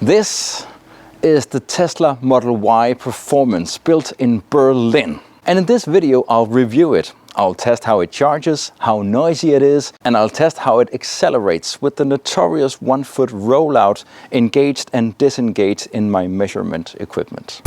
This is the Tesla Model Y Performance built in Berlin. And in this video I'll review it. I'll test how it charges, how noisy it is, and I'll test how it accelerates with the notorious 1-foot rollout engaged and disengaged in my measurement equipment.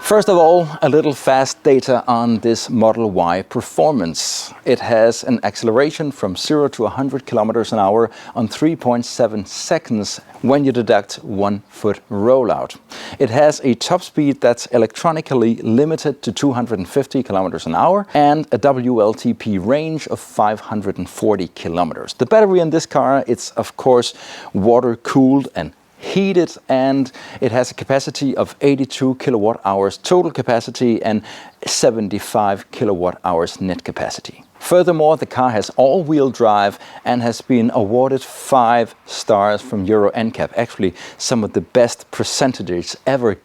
First of all, a little fast data on this Model Y Performance. It has an acceleration from 0 to 100 kilometers an hour on 3.7 seconds when you deduct 1-foot rollout. It has a top speed that's electronically limited to 250 kilometers an hour and a WLTP range of 540 kilometers. The battery in this car, it's of course water cooled and heated, and it has a capacity of 82 kilowatt hours total capacity and 75 kilowatt hours net capacity. Furthermore, the car has all-wheel drive and has been awarded 5 stars from Euro NCAP. Actually, some of the best percentages ever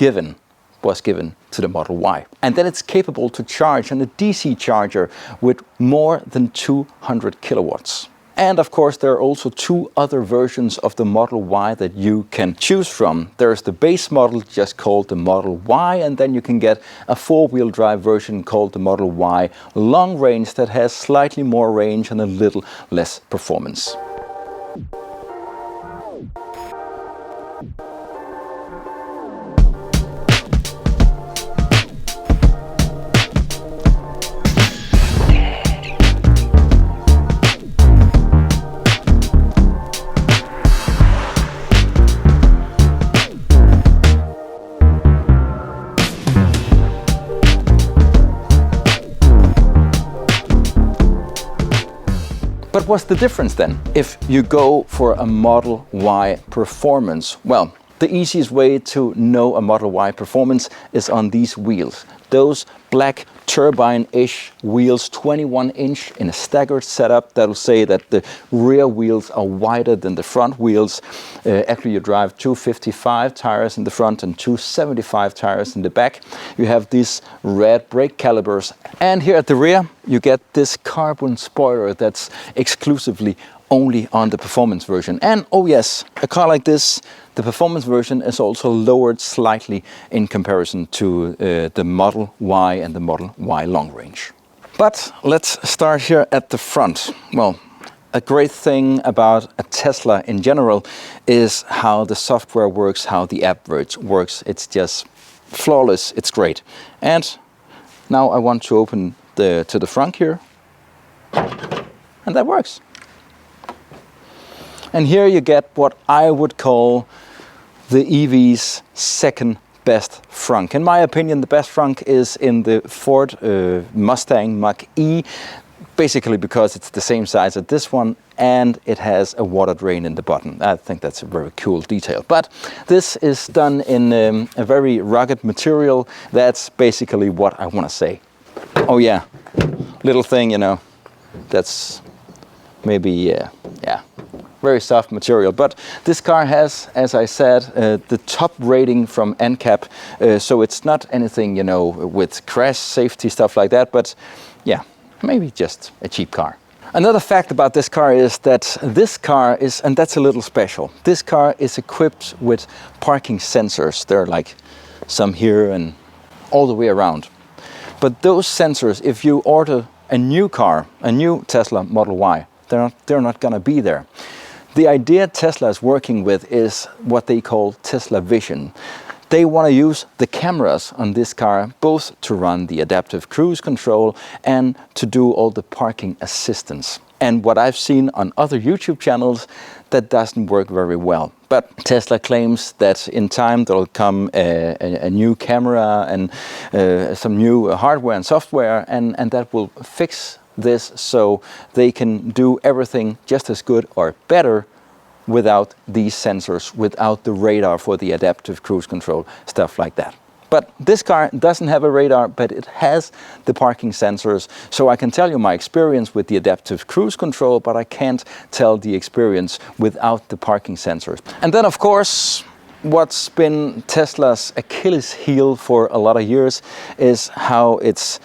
was given to the Model Y. And then it's capable to charge on a DC charger with more than 200 kilowatts. And of course, there are also 2 other versions of the Model Y that you can choose from. There's the base model just called the Model Y, and then you can get a 4-wheel drive version called the Model Y Long Range that has slightly more range and a little less performance. But what's the difference then if you go for a Model Y Performance? Well, the easiest way to know a Model Y Performance is on these wheels. Those black turbine-ish wheels, 21-inch in a staggered setup. That'll say that the rear wheels are wider than the front wheels. Actually, you drive 255 tires in the front and 275 tires in the back. You have these red brake calipers. And here at the rear, you get this carbon spoiler that's exclusively only on the performance version. And oh yes, a car like this, the performance version is also lowered slightly in comparison to the Model Y and the Model Y Long Range. But let's start here at the front. Well, a great thing about a Tesla in general is how the software works, how the app works. It's just flawless, it's great. And now I want to open to the front here, and that works. And here you get what I would call the EV's second best frunk. In my opinion, the best frunk is in the Ford Mustang Mach-E, basically because it's the same size as this one and it has a water drain in the bottom. I think that's a very cool detail. But this is done in a very rugged material. That's basically what I want to say. Oh yeah, little thing, you know, that's maybe, yeah. Very soft material, but this car has, as I said, the top rating from NCAP, so it's not anything, you know, with crash safety stuff like that, but yeah, maybe just a cheap car. Another fact about this car is that this car is, and that's a little special, this car is equipped with parking sensors. There are like some here and all the way around. But those sensors, if you order a new car, a new Tesla Model Y, they're not gonna be there. The idea Tesla is working with is what they call Tesla Vision. They want to use the cameras on this car both to run the adaptive cruise control and to do all the parking assistance. And what I've seen on other YouTube channels, that doesn't work very well. But Tesla claims that in time there'll come a new camera and some new hardware and software, and that will fix this so they can do everything just as good or better without these sensors, without the radar for the adaptive cruise control, stuff like that. But this car doesn't have a radar, but it has the parking sensors. So I can tell you my experience with the adaptive cruise control, but I can't tell the experience without the parking sensors. And then of course, what's been Tesla's Achilles heel for a lot of years is how it's,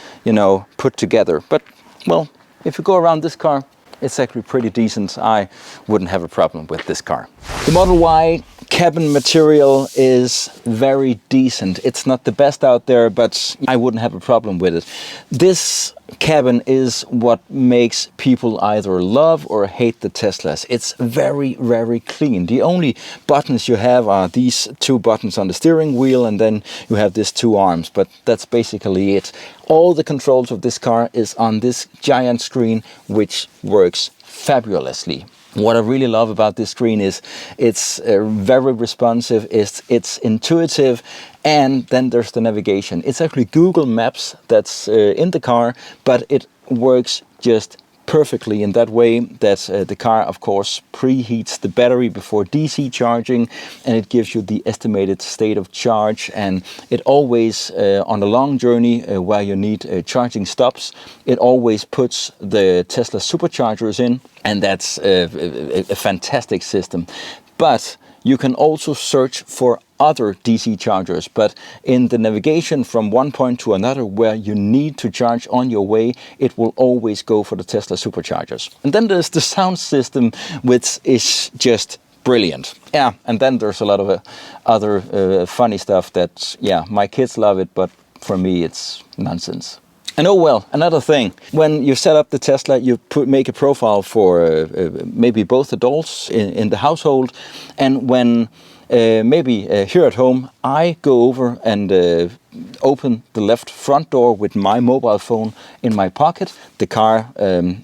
put together. But well, if you go around this car, it's actually pretty decent. I wouldn't have a problem with this car. The Model Y cabin material is very decent. It's not the best out there, but I wouldn't have a problem with it. This cabin is what makes people either love or hate the Teslas. It's very, very clean. The only buttons you have are these two buttons on the steering wheel, and then you have these two arms, but that's basically it. All the controls of this car is on this giant screen, which works fabulously. What I really love about this screen is it's very responsive, it's intuitive, and then there's the navigation. It's actually Google Maps that's in the car, but it works just perfectly in that way that the car, of course, preheats the battery before DC charging, and it gives you the estimated state of charge. And it always, on a long journey where you need charging stops, it always puts the Tesla superchargers in, and that's a fantastic system. But you can also search for other DC chargers, but in the navigation from one point to another where you need to charge on your way, it will always go for the Tesla superchargers. And then there's the sound system, which is just brilliant. Yeah, and then there's a lot of other funny stuff that, yeah, my kids love it, but for me it's nonsense. And oh well, another thing, when you set up the Tesla, you make a profile for maybe both adults in the household, and when maybe here at home, I go over and open the left front door with my mobile phone in my pocket. The car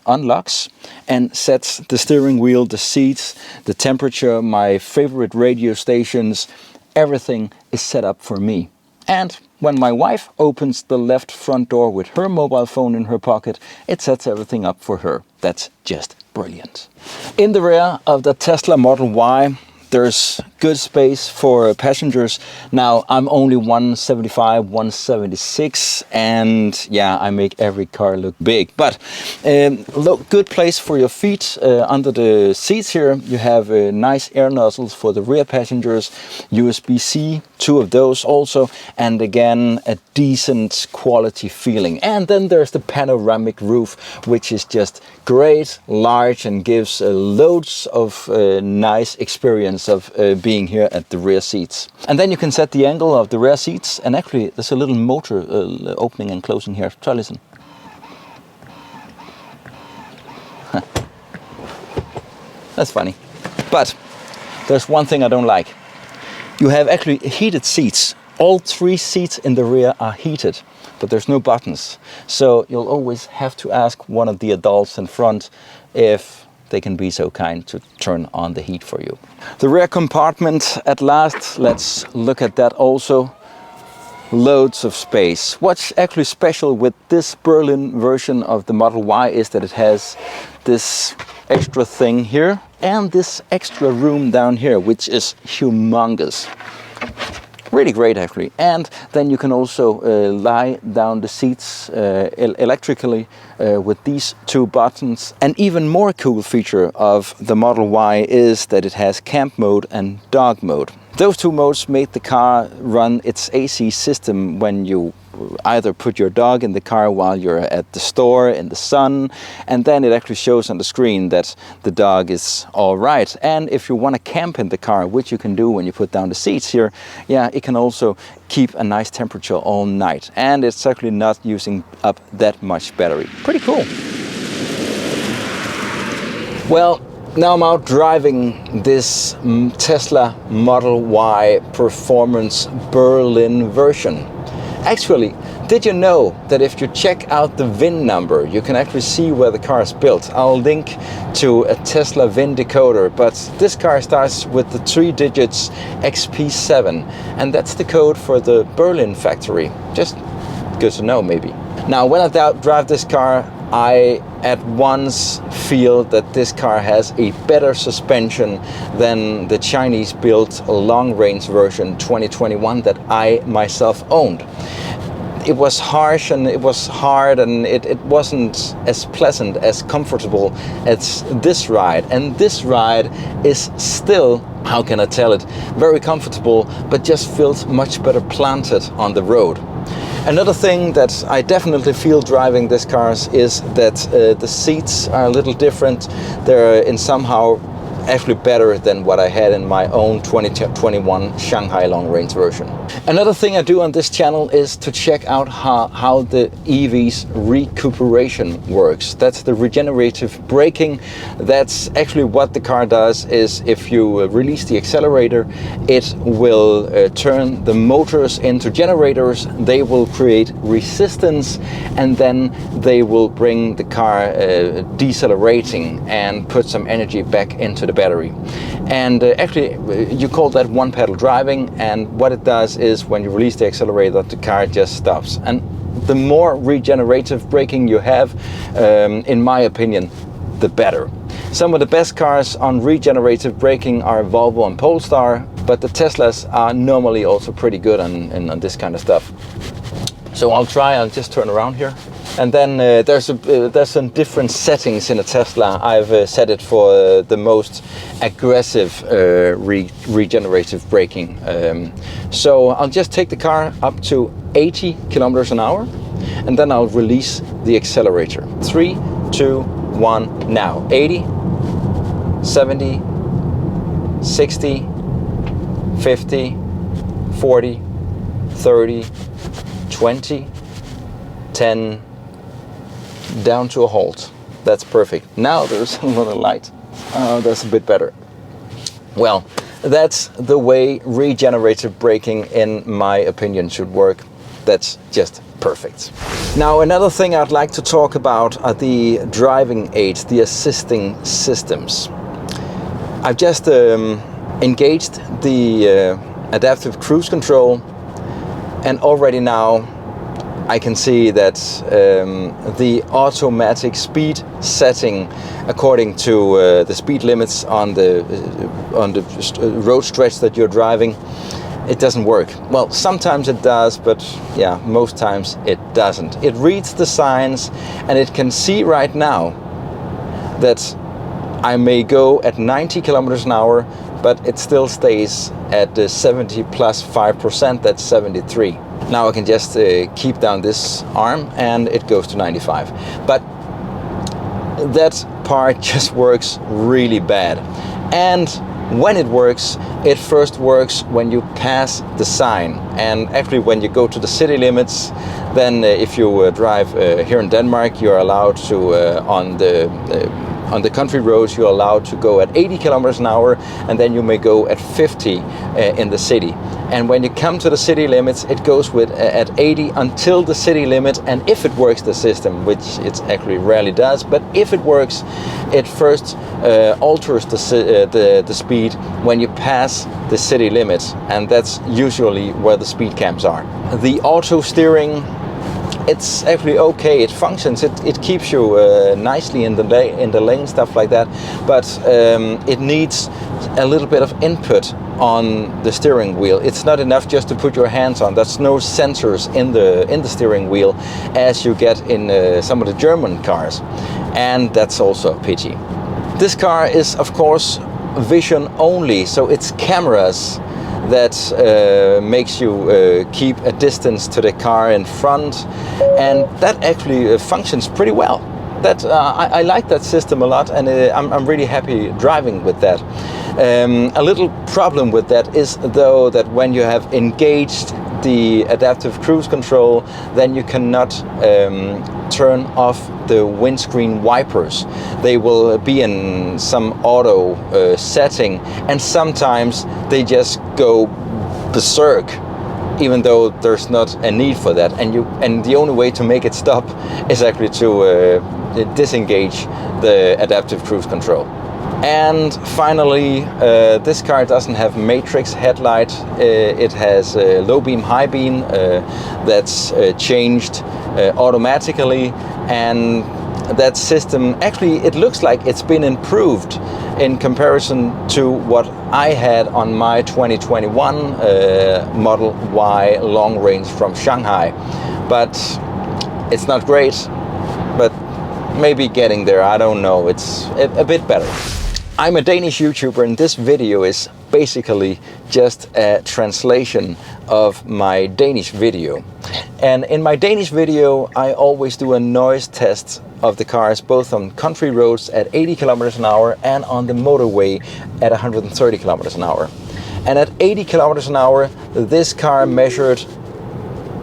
unlocks and sets the steering wheel, the seats, the temperature, my favorite radio stations. Everything is set up for me. And when my wife opens the left front door with her mobile phone in her pocket, it sets everything up for her. That's just brilliant. In the rear of the Tesla Model Y, there's good space for passengers. Now, I'm only 175, 176, and yeah, I make every car look big. But look, good place for your feet under the seats here. You have nice air nozzles for the rear passengers, USB-C, 2 of those also, and again, a decent quality feeling. And then there's the panoramic roof, which is just great, large, and gives loads of nice experience of being here at the rear seats. And then you can set the angle of the rear seats, and actually there's a little motor opening and closing here. Try listen. That's funny. But there's one thing I don't like. You have actually heated seats. All 3 seats in the rear are heated, but there's no buttons. So you'll always have to ask one of the adults in front if they can be so kind to turn on the heat for you. The rear compartment at last, let's look at that also. Loads of space. What's actually special with this Berlin version of the Model Y is that it has this extra thing here and this extra room down here, which is humongous. Really great actually. And then you can also lie down the seats electrically with these 2 buttons. An even more cool feature of the Model Y is that it has camp mode and dog mode. Those 2 modes make the car run its AC system when you either put your dog in the car while you're at the store in the sun, and then it actually shows on the screen that the dog is all right. And if you want to camp in the car, which you can do when you put down the seats here, yeah, it can also keep a nice temperature all night, and it's actually not using up that much battery. Pretty cool. Well, now I'm out driving this Tesla Model Y Performance Berlin version. Actually, did you know that if you check out the VIN number, you can actually see where the car is built? I'll link to a Tesla VIN decoder, but this car starts with the 3 digits XP7, and that's the code for the Berlin factory. Just good to know, maybe. Now, when I drive this car, I at once feel that this car has a better suspension than the Chinese-built long-range version 2021 that I myself owned. It was harsh and it was hard, and it wasn't as pleasant, as comfortable as this ride. And this ride is still, how can I tell it, very comfortable, but just feels much better planted on the road. Another thing that I definitely feel driving this car is that the seats are a little different. They're in somehow actually better than what I had in my own 2021 Shanghai long range version. Another thing I do on this channel is to check out how the EV's recuperation works. That's the regenerative braking. That's actually what the car does. Is if you release the accelerator, it will turn the motors into generators. They will create resistance, and then they will bring the car decelerating and put some energy back into the battery. And actually you call that one pedal driving, and what it does is when you release the accelerator, the car just stops. And the more regenerative braking you have, in my opinion, the better. Some of the best cars on regenerative braking are Volvo and Polestar, but the Teslas are normally also pretty good on this kind of stuff. So I'll just turn around here. And then there's some different settings in a Tesla. I've set it for the most aggressive regenerative braking. So I'll just take the car up to 80 kilometers an hour, and then I'll release the accelerator. 3, 2, 1, now. 80, 70, 60, 50, 40, 30, 20, 10, down to a halt. That's perfect. Now there's a little light. Oh, that's a bit better. Well, that's the way regenerative braking, in my opinion, should work. That's just perfect. Now, another thing I'd like to talk about are the driving aids, the assisting systems. I've just engaged the adaptive cruise control, and already now I can see that the automatic speed setting according to the speed limits on the road stretch that you're driving, it doesn't work. Well, sometimes it does, but yeah, most times it doesn't. It reads the signs, and it can see right now that I may go at 90 kilometers an hour, but it still stays at 70 plus 5%, that's 73. Now I can just keep down this arm and it goes to 95. But that part just works really bad. And when it works, it first works when you pass the sign. And actually when you go to the city limits, then if you drive here in Denmark, you're allowed to, on the country roads, you're allowed to go at 80 kilometers an hour, and then you may go at 50 in the city. And when you come to the city limits, it goes with at 80 until the city limit. And if it works, the system, which it actually rarely does, but if it works, it first alters the speed when you pass the city limits, and that's usually where the speed camps are. The auto steering, it's actually okay. It functions. It keeps you nicely in the lane, stuff like that. But it needs a little bit of input on the steering wheel. It's not enough just to put your hands on. There's no sensors in the steering wheel as you get in some of the German cars, and that's also a pity. This car is, of course, vision only, so it's cameras that makes you keep a distance to the car in front, and that actually functions pretty well. That I like that system a lot, and I'm really happy driving with that. A little problem with that is, though, that when you have engaged the adaptive cruise control, then you cannot turn off the windscreen wipers. They will be in some auto setting, and sometimes they just go berserk, even though there's not a need for that. And the only way to make it stop is actually to disengage the adaptive cruise control. And finally, this car doesn't have matrix headlight. It has low beam, high beam that's changed automatically, and that system actually, it looks like it's been improved in comparison to what I had on my 2021 Model Y long range from Shanghai. But it's not great, but maybe getting there, I don't know. It's a bit better. I'm a Danish YouTuber, and this video is basically just a translation of my Danish video. And in my Danish video, I always do a noise test of the cars, both on country roads at 80 kilometers an hour and on the motorway at 130 kilometers an hour. And at 80 kilometers an hour, this car measured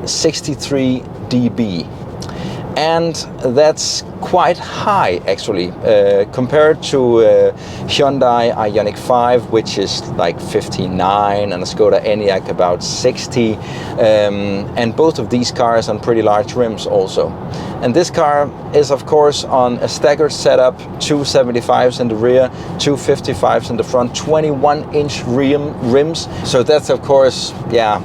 63 dB. And that's quite high, actually, compared to Hyundai Ioniq 5, which is like 59, and a Skoda Enyaq about 60. And both of these cars on pretty large rims also. And this car is, of course, on a staggered setup, 275s in the rear, 255s in the front, 21-inch rims. So that's, of course, yeah,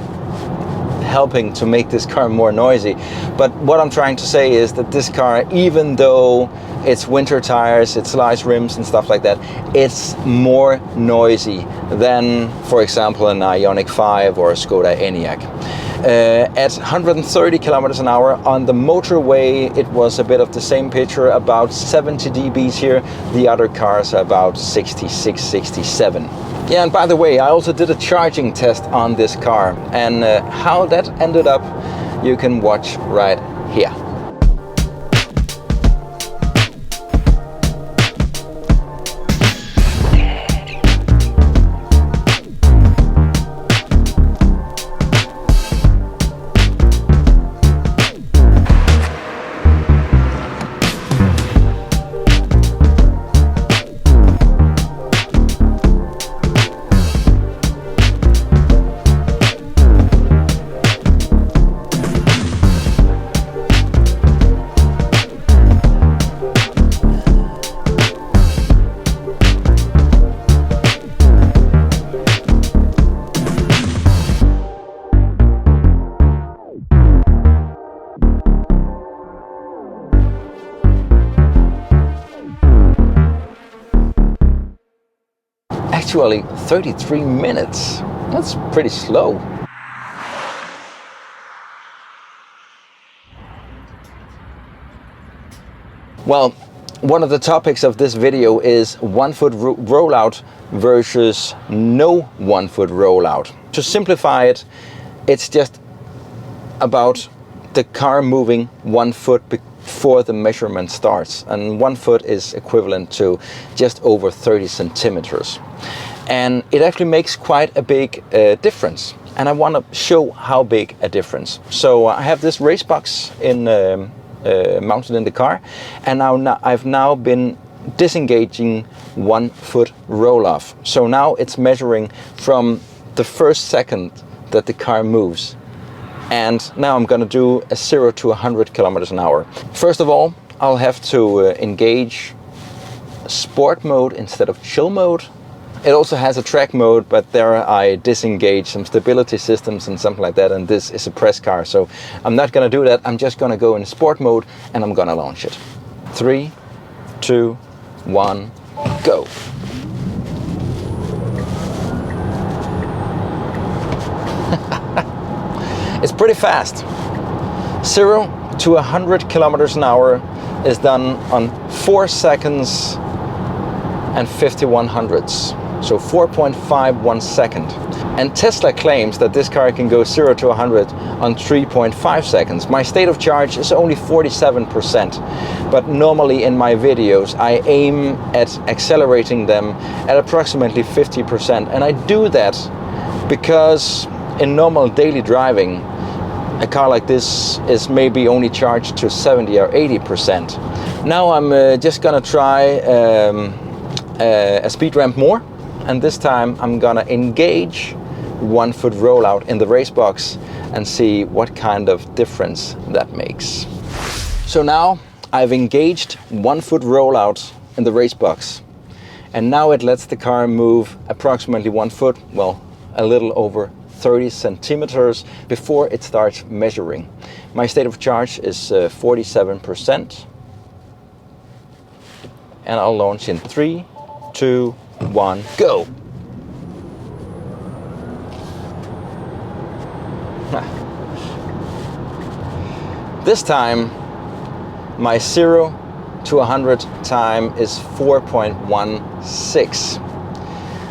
helping to make this car more noisy. But what I'm trying to say is that this car, even though it's winter tires, it's large rims and stuff like that, it's more noisy than, for example, an Ioniq 5 or a Skoda Enyaq. At 130 kilometers an hour on the motorway, it was a bit of the same picture, about 70 dBs here. The other cars are about 66, 67. Yeah, and by the way, I also did a charging test on this car, and how that ended up, you can watch right here. Actually 33 minutes. That's pretty slow. Well, one of the topics of this video is 1-foot rollout versus no 1-foot rollout. To simplify it, it's just about the car moving 1 foot before the measurement starts, and 1 foot is equivalent to just over 30 centimeters. And it actually makes quite a big difference, and I want to show how big a difference. So I have this race box mounted in the car, and I've now been disengaging 1 foot roll off. So now it's measuring from the first second that the car moves. And now I'm going to do a 0 to 100 kilometers an hour. First of all, I'll have to engage sport mode instead of chill mode. It also has a track mode, but there I disengage some stability systems and something like that, and this is a press car, so I'm not going to do that. I'm just going to go in sport mode and I'm going to launch it. 3, 2, 1, go. It's pretty fast. 0 to 100 kilometers an hour is done on 4 seconds and 51 hundredths. So 4.51 seconds. And Tesla claims that this car can go 0 to 100 on 3.5 seconds. My state of charge is only 47%, but normally in my videos I aim at accelerating them at approximately 50%. And I do that because in normal daily driving, a car like this is maybe only charged to 70 or 80%. Now I'm just gonna try a speed ramp more, and this time I'm gonna engage 1 foot rollout in the race box and see what kind of difference that makes. So now I've engaged 1 foot rollout in the race box, and now it lets the car move approximately 1 foot, well, a little over 30 centimeters before it starts measuring. My state of charge is 47%, and I'll launch in 3, 2, 1, go. This time my 0 to 100 time is 4.16.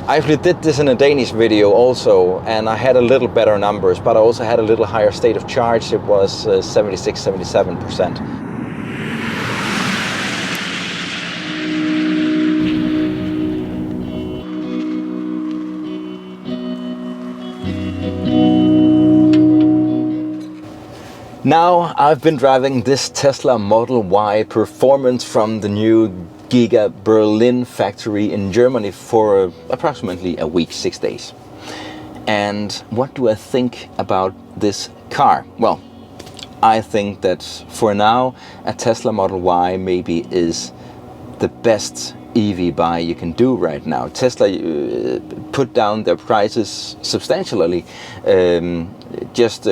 I actually did this in a Danish video also, and I had a little better numbers, but I also had a little higher state of charge. It was 76-77%. Now I've been driving this Tesla Model Y Performance from the new Giga Berlin factory in Germany for approximately a week, 6 days. And what do I think about this car? Well, I think that for now a Tesla Model Y maybe is the best EV buy you can do right now. Tesla put down their prices substantially just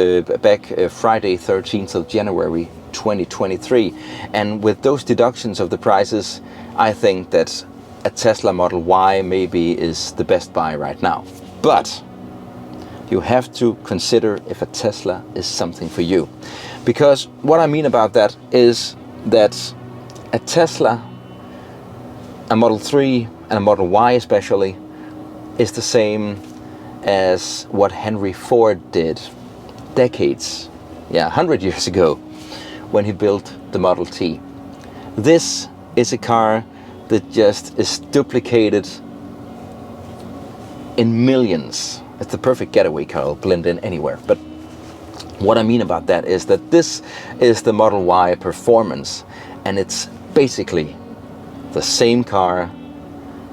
back Friday 13th of January 2023, and with those deductions of the prices, I think that a Tesla Model Y maybe is the best buy right now. But you have to consider if a Tesla is something for you, because what I mean about that is that a Tesla, a Model 3 and a Model Y especially, is the same as what Henry Ford did decades, 100 years ago, when he built the Model T. This is a car that just is duplicated in millions. It's the perfect getaway car, it'll blend in anywhere. But what I mean about that is that this is the Model Y Performance, and it's basically the same car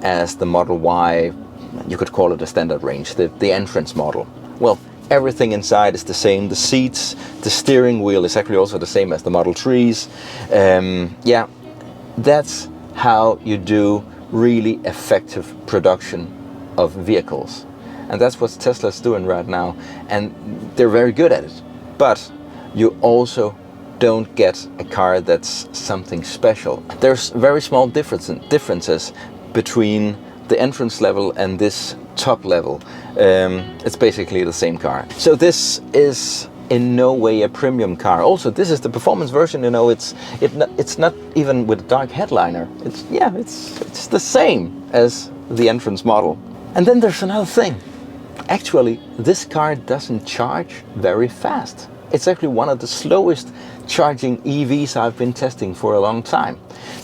as the Model Y. You could call it a standard range, the entrance model. Well, everything inside is the same. The seats, the steering wheel is actually also the same as the Model 3s. Yeah, that's how you do really effective production of vehicles. And that's what Tesla's doing right now. And they're very good at it. But you also don't get a car that's something special. There's very small differences between the entrance level and this top level. It's basically the same car. So this is in no way a premium car. Also, this is the performance version. You know, it's not even with a dark headliner. It's the same as the entrance model. And then there's another thing. Actually, this car doesn't charge very fast. It's actually one of the slowest charging EVs I've been testing for a long time.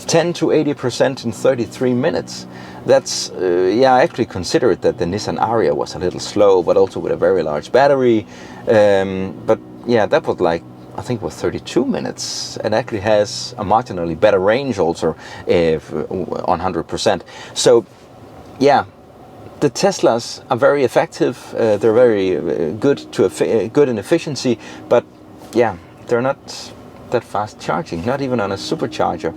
10 to 80% in 33 minutes. That's, I actually considered that the Nissan Ariya was a little slow, but also with a very large battery. But yeah, that was like, I think it was 32 minutes, and actually has a marginally better range also on 100%. So yeah, the Teslas are very effective. They're very good in efficiency, but yeah, they're not that fast charging, not even on a supercharger.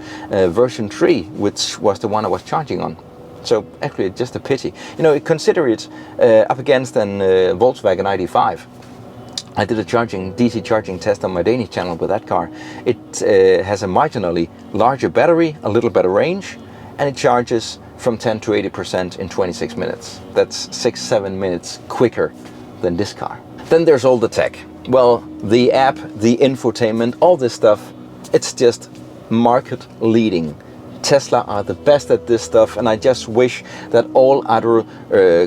Version 3, which was the one I was charging on. So actually just a pity. You know, consider it up against an Volkswagen ID.5. I did a DC charging test on my Danish channel with that car. It has a marginally larger battery, a little better range, and it charges from 10 to 80% in 26 minutes. That's 6-7 minutes quicker than this car. Then there's all the tech. Well, the app, the infotainment, all this stuff, it's just market leading. Tesla are the best at this stuff, and I just wish that all other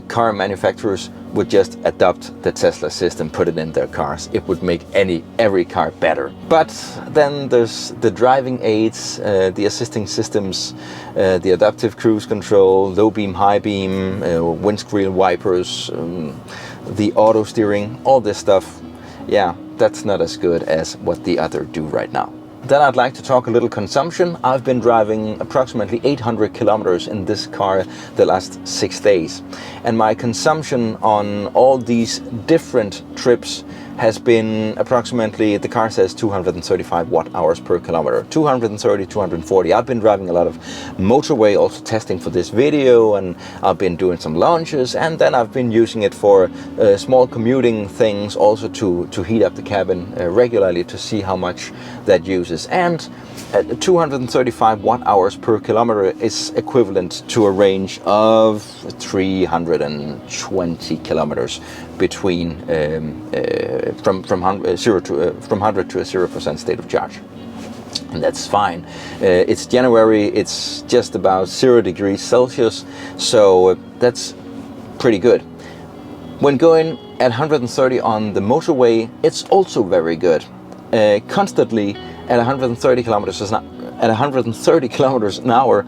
car manufacturers would just adopt the Tesla system, put it in their cars. It would make every car better. But then there's the driving aids, the assisting systems, the adaptive cruise control, low beam, high beam, windscreen wipers, the auto steering, all this stuff. Yeah, that's not as good as what the other do right now. Then I'd like to talk a little consumption. I've been driving approximately 800 kilometers in this car the last 6 days. And my consumption on all these different trips has been approximately, the car says 235 watt hours per kilometer. 230, 240. I've been driving a lot of motorway, also testing for this video, and I've been doing some launches, and then I've been using it for small commuting things, also to heat up the cabin regularly to see how much that uses. And 235 watt hours per kilometer is equivalent to a range of 320 kilometers between from 100 to a 0% state of charge. and that's fine. It's January, it's just about 0 degrees Celsius, so that's pretty good. When going at 130 on the motorway, it's also very good. Constantly at 130 kilometers an hour,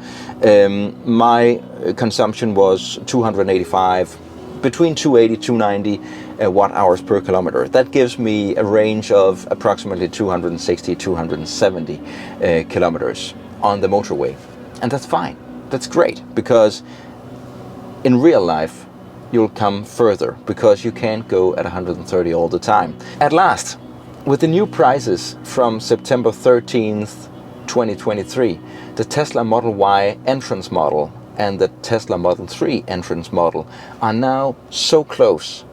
my consumption was 285, between 280 290 watt hours per kilometer. That gives me a range of approximately 260 270 kilometers on the motorway, and that's fine. That's great, because in real life you'll come further, because you can't go at 130 all the time. At last, with the new prices from September 13th 2023, the Tesla Model Y entrance model and the Tesla Model 3 entrance model are now so close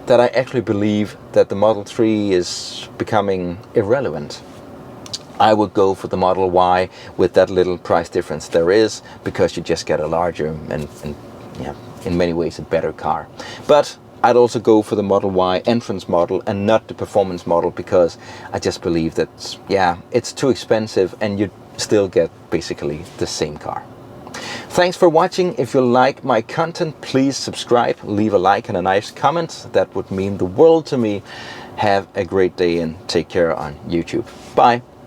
that I actually believe that the Model 3 is becoming irrelevant. I would go for the Model Y with that little price difference there is, because you just get a larger and yeah, in many ways a better car. But I'd also go for the Model Y entrance model and not the performance model, because I just believe that, yeah, it's too expensive and you still get basically the same car. Thanks for watching. If you like my content, please subscribe, leave a like and a nice comment. That would mean the world to me. Have a great day and take care on YouTube. Bye.